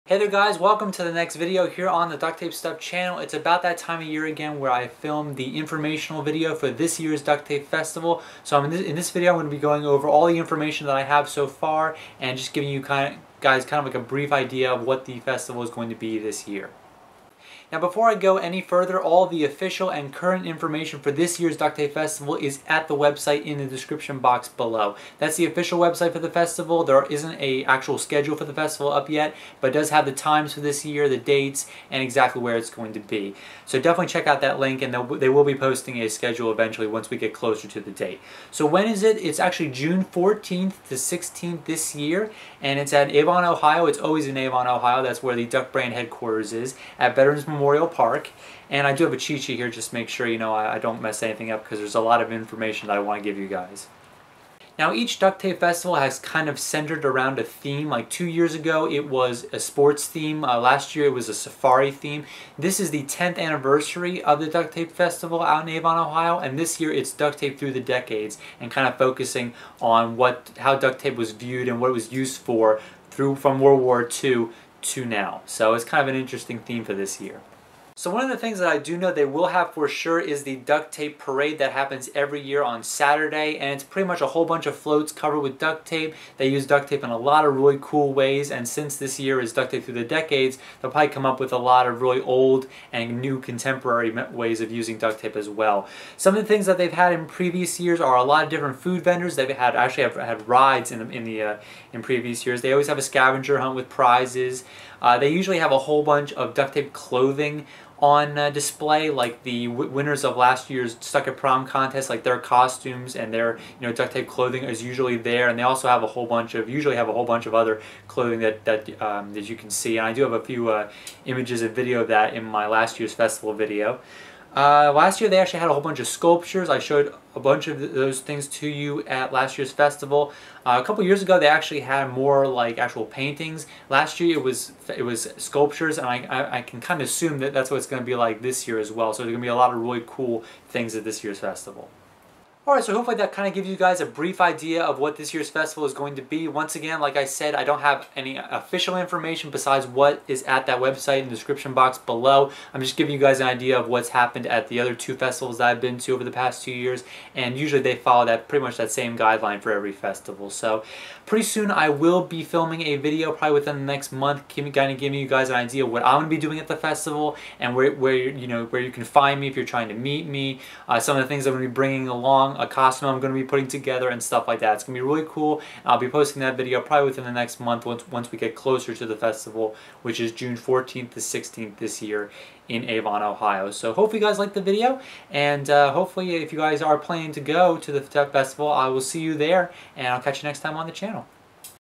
Hey there guys, welcome to the next video here on the Duct Tape Stuff channel. It's about that time of year again where I filmed the informational video for this year's Duct Tape Festival. So in this video I'm going to be going over all the information that I have so far and just giving you guys kind of like a brief idea of what the festival is going to be this year. Now before I go any further, all the official and current information for this year's Duct Tape Festival is at the website in the description box below. That's the official website for the festival. There isn't an actual schedule for the festival up yet, but it does have the times for this year, the dates, and exactly where it's going to be. So definitely check out that link, and they will be posting a schedule eventually once we get closer to the date. So when is it? It's actually June 14th to 16th this year, and it's at Avon, Ohio. It's always in Avon, Ohio. That's where the Duct brand headquarters is, at Veterans Memorial Park. And I do have a cheat sheet here just to make sure I don't mess anything up, because there's a lot of information that I want to give you guys. Now each Duct Tape Festival has kind of centered around a theme. Like 2 years ago it was a sports theme, last year it was a safari theme. This is the 10th anniversary of the Duct Tape Festival out in Avon, Ohio, and this year it's duct tape through the decades, and kind of focusing on how duct tape was viewed and what it was used for from World War II to now. So it's kind of an interesting theme for this year. So one of the things that I do know they will have for sure is the duct tape parade that happens every year on Saturday, and it's pretty much a whole bunch of floats covered with duct tape. They use duct tape in a lot of really cool ways, and since this year is duct tape through the decades, they'll probably come up with a lot of really old and new contemporary ways of using duct tape as well. Some of the things that they've had in previous years are a lot of different food vendors. They've actually had rides in previous years. They always have a scavenger hunt with prizes. They usually have a whole bunch of duct tape clothing on display, like the winners of last year's Stuck at Prom contest, like their costumes and their duct tape clothing is usually there, and they also have usually have a whole bunch of other clothing that you can see. And I do have a few images and video of that in my last year's festival video. Last year they actually had a whole bunch of sculptures. I showed a bunch of those things to you at last year's festival. A couple years ago they actually had more like actual paintings. Last year it was sculptures, and I can kind of assume that that's what it's going to be like this year as well. So there's going to be a lot of really cool things at this year's festival. Alright, so hopefully that kind of gives you guys a brief idea of what this year's festival is going to be. Once again, like I said, I don't have any official information besides what is at that website in the description box below. I'm just giving you guys an idea of what's happened at the other two festivals that I've been to over the past 2 years, and usually they follow pretty much that same guideline for every festival. So pretty soon I will be filming a video, probably within the next month, kind of giving you guys an idea of what I'm going to be doing at the festival, and where you can find me if you're trying to meet me, some of the things I'm going to be bringing along, a costume I'm going to be putting together, and stuff like that. It's going to be really cool. I'll be posting that video probably within the next month once we get closer to the festival, which is June 14th to 16th this year in Avon, Ohio. So hopefully you guys liked the video, and hopefully if you guys are planning to go to the festival, I will see you there, and I'll catch you next time on the channel.